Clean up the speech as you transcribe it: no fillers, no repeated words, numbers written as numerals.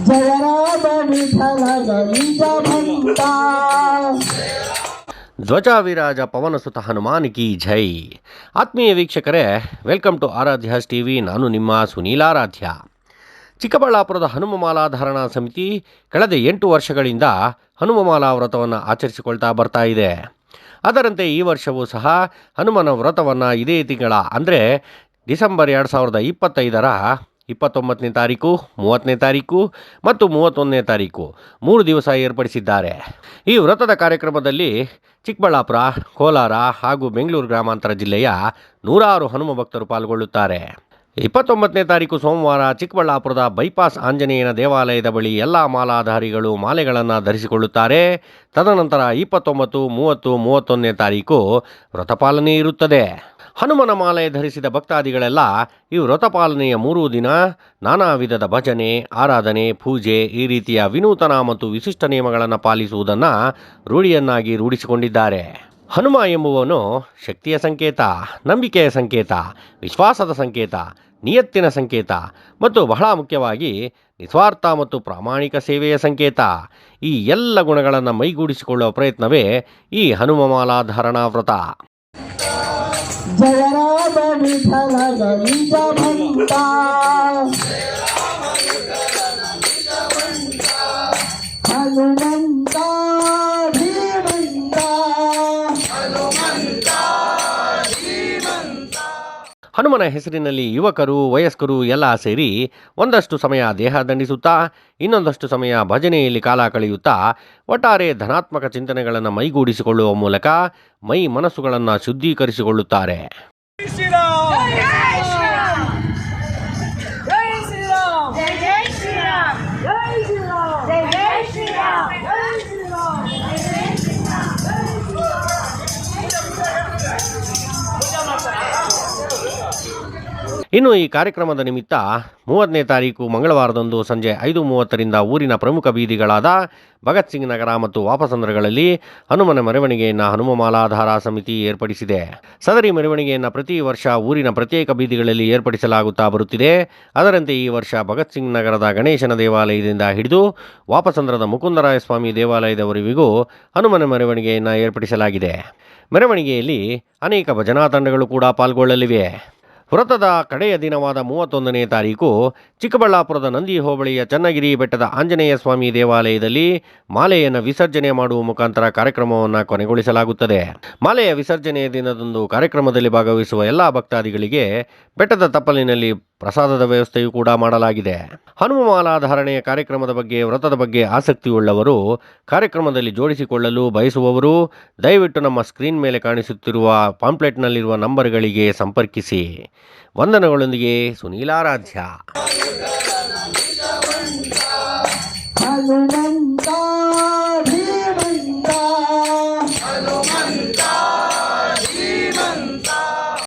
ಜಯ ರಾಮ ವಿಠಲ ಗಂಜ ಧ್ವಜ ವಿರಾಜ ಪವನಸುತ ಹನುಮಾನ್ ಕಿ ಜೈ. ಆತ್ಮೀಯ ವೀಕ್ಷಕರೇ, ವೆಲ್ಕಮ್ ಟು ಆರಾಧ್ಯಾಸ್ ಟಿವಿ. ನಾನು ನಿಮ್ಮ ಸುನೀಲ್ ಆರಾಧ್ಯ. ಚಿಕ್ಕಬಳ್ಳಾಪುರದ ಹನುಮಮಾಲಾಧಾರಣಾ ಸಮಿತಿ ಕಳೆದ 8 ವರ್ಷಗಳಿಂದ ಹನುಮಮಾಲಾ ವ್ರತವನ್ನು ಆಚರಿಸಿಕೊಳ್ತಾ ಬರ್ತಾ ಇದೆ. ಅದರಂತೆ ಈ ವರ್ಷವೂ ಸಹ ಹನುಮನ ವ್ರತವನ್ನು ಇದೇ ತಿಂಗಳ ಅಂದರೆ ಡಿಸೆಂಬರ್ 2025ರ 29ನೇ ತಾರೀಕು, 30ನೇ ತಾರೀಕು ಮತ್ತು 31ನೇ ತಾರೀಕು 3 ದಿವಸ ಏರ್ಪಡಿಸಿದ್ದಾರೆ. ಈ ವ್ರತದ ಕಾರ್ಯಕ್ರಮದಲ್ಲಿ ಚಿಕ್ಕಬಳ್ಳಾಪುರ, ಕೋಲಾರ ಹಾಗೂ ಬೆಂಗಳೂರು ಗ್ರಾಮಾಂತರ ಜಿಲ್ಲೆಯ ನೂರಾರು ಹನುಮ ಭಕ್ತರು ಪಾಲ್ಗೊಳ್ಳುತ್ತಾರೆ. 29ನೇ ತಾರೀಕು ಸೋಮವಾರ ಚಿಕ್ಕಬಳ್ಳಾಪುರದ ಬೈಪಾಸ್ ಆಂಜನೇಯನ ದೇವಾಲಯದ ಬಳಿ ಎಲ್ಲ ಮಾಲಾಧಾರಿಗಳು ಮಾಲೆಗಳನ್ನು ಧರಿಸಿಕೊಳ್ಳುತ್ತಾರೆ. ತದನಂತರ 29, 30, 31ನೇ ತಾರೀಕು ವ್ರತಪಾಲನೆ ಇರುತ್ತದೆ. ಹನುಮನ ಮಾಲೆ ಧರಿಸಿದ ಭಕ್ತಾದಿಗಳೆಲ್ಲ ಈ ವ್ರತಪಾಲನೆಯ 3 ದಿನ ನಾನಾ ವಿಧದ ಭಜನೆ, ಆರಾಧನೆ, ಪೂಜೆ ಈ ರೀತಿಯ ವಿನೂತನ ಮತ್ತು ವಿಶಿಷ್ಟ ನಿಯಮಗಳನ್ನು ಪಾಲಿಸುವುದನ್ನು ರೂಢಿಸಿಕೊಂಡಿದ್ದಾರೆ. ಹನುಮ ಎಂಬುವನು ಶಕ್ತಿಯ ಸಂಕೇತ, ನಂಬಿಕೆಯ ಸಂಕೇತ, ವಿಶ್ವಾಸದ ಸಂಕೇತ, ನಿಯತ್ತಿನ ಸಂಕೇತ ಮತ್ತು ಬಹಳ ಮುಖ್ಯವಾಗಿ ನಿಸ್ವಾರ್ಥ ಮತ್ತು ಪ್ರಾಮಾಣಿಕ ಸೇವೆಯ ಸಂಕೇತ. ಈ ಎಲ್ಲ ಗುಣಗಳನ್ನು ಮೈಗೂಡಿಸಿಕೊಳ್ಳುವ ಪ್ರಯತ್ನವೇ ಈ ಹನುಮಮಾಲಾಧಾರಣಾ ವ್ರತ. ಜಯ ರಾಮ ವಿಠಲ ಗಂಜ ಹನುಮಂತ ಹನುಮನ ಹೆಸರಿನಲ್ಲಿ ಯುವಕರು, ವಯಸ್ಕರು ಎಲ್ಲ ಸೇರಿ ಒಂದಷ್ಟು ಸಮಯ ದೇಹ ದಂಡಿಸುತ್ತಾ ಇನ್ನೊಂದಷ್ಟು ಸಮಯ ಭಜನೆಯಲ್ಲಿ ಕಾಲ ಕಳೆಯುತ್ತಾ ಒಟ್ಟಾರೆ ಧನಾತ್ಮಕ ಚಿಂತನೆಗಳನ್ನು ಮೈಗೂಡಿಸಿಕೊಳ್ಳುವ ಮೂಲಕ ಮೈ ಮನಸ್ಸುಗಳನ್ನು ಶುದ್ಧೀಕರಿಸಿಕೊಳ್ಳುತ್ತಾರೆ. ಇನ್ನು ಈ ಕಾರ್ಯಕ್ರಮದ ನಿಮಿತ್ತ 30ನೇ ತಾರೀಕು ಮಂಗಳವಾರದಂದು ಸಂಜೆ 5:30ರಿಂದ ಊರಿನ ಪ್ರಮುಖ ಬೀದಿಗಳಾದ ಭಗತ್ ಸಿಂಗ್ ನಗರ ಮತ್ತು ವಾಪಸಂದ್ರಗಳಲ್ಲಿ ಹನುಮನ ಮೆರವಣಿಗೆಯನ್ನು ಹನುಮಮಾಲಾಧಾರಾ ಸಮಿತಿ ಏರ್ಪಡಿಸಿದೆ. ಸದರಿ ಮೆರವಣಿಗೆಯನ್ನು ಪ್ರತಿ ವರ್ಷ ಊರಿನ ಪ್ರತ್ಯೇಕ ಬೀದಿಗಳಲ್ಲಿ ಏರ್ಪಡಿಸಲಾಗುತ್ತಾ ಬರುತ್ತಿದೆ. ಅದರಂತೆ ಈ ವರ್ಷ ಭಗತ್ ಸಿಂಗ್ ನಗರದ ಗಣೇಶನ ದೇವಾಲಯದಿಂದ ಹಿಡಿದು ವಾಪಸಂದ್ರದ ಮುಕುಂದರಾಯ ಸ್ವಾಮಿ ದೇವಾಲಯದವರೆವಿಗೂ ಹನುಮನ ಮೆರವಣಿಗೆಯನ್ನು ಏರ್ಪಡಿಸಲಾಗಿದೆ. ಮೆರವಣಿಗೆಯಲ್ಲಿ ಅನೇಕ ಭಜನಾ ತಂಡಗಳು ಕೂಡ ಪಾಲ್ಗೊಳ್ಳಲಿವೆ. ವ್ರತದ ಕಡೆಯ ದಿನವಾದ 31ನೇ ತಾರೀಕು ಚಿಕ್ಕಬಳ್ಳಾಪುರದ ನಂದಿ ಹೋಬಳಿಯ ಚನ್ನಗಿರಿ ಬೆಟ್ಟದ ಆಂಜನೇಯ ಸ್ವಾಮಿ ದೇವಾಲಯದಲ್ಲಿ ಮಾಲೆಯನ್ನು ವಿಸರ್ಜನೆ ಮಾಡುವ ಮುಖಾಂತರ ಕಾರ್ಯಕ್ರಮವನ್ನು ಕೊನೆಗೊಳಿಸಲಾಗುತ್ತದೆ. ಮಾಲೆಯ ವಿಸರ್ಜನೆಯ ದಿನದಂದು ಕಾರ್ಯಕ್ರಮದಲ್ಲಿ ಭಾಗವಹಿಸುವ ಎಲ್ಲ ಭಕ್ತಾದಿಗಳಿಗೆ ಬೆಟ್ಟದ ತಪ್ಪಲಿನಲ್ಲಿ ಪ್ರಸಾದದ ವ್ಯವಸ್ಥೆಯೂ ಕೂಡ ಮಾಡಲಾಗಿದೆ. ಹನುಮಮಾಲಾಧಾರಣೆಯ ಕಾರ್ಯಕ್ರಮದ ಬಗ್ಗೆ, ವ್ರತದ ಬಗ್ಗೆ ಆಸಕ್ತಿಯುಳ್ಳವರು, ಕಾರ್ಯಕ್ರಮದಲ್ಲಿ ಜೋಡಿಸಿಕೊಳ್ಳಲು ಬಯಸುವವರು ದಯವಿಟ್ಟು ನಮ್ಮ ಸ್ಕ್ರೀನ್ ಮೇಲೆ ಕಾಣಿಸುತ್ತಿರುವ ಪಾಂಪ್ಲೆಟ್ನಲ್ಲಿರುವ ನಂಬರ್ಗಳಿಗೆ ಸಂಪರ್ಕಿಸಿ. ವಂದನೆಗಳೊಂದಿಗೆ ಸುನೀಲ್ ಆರಾಧ್ಯ. ಹನುಮಂತ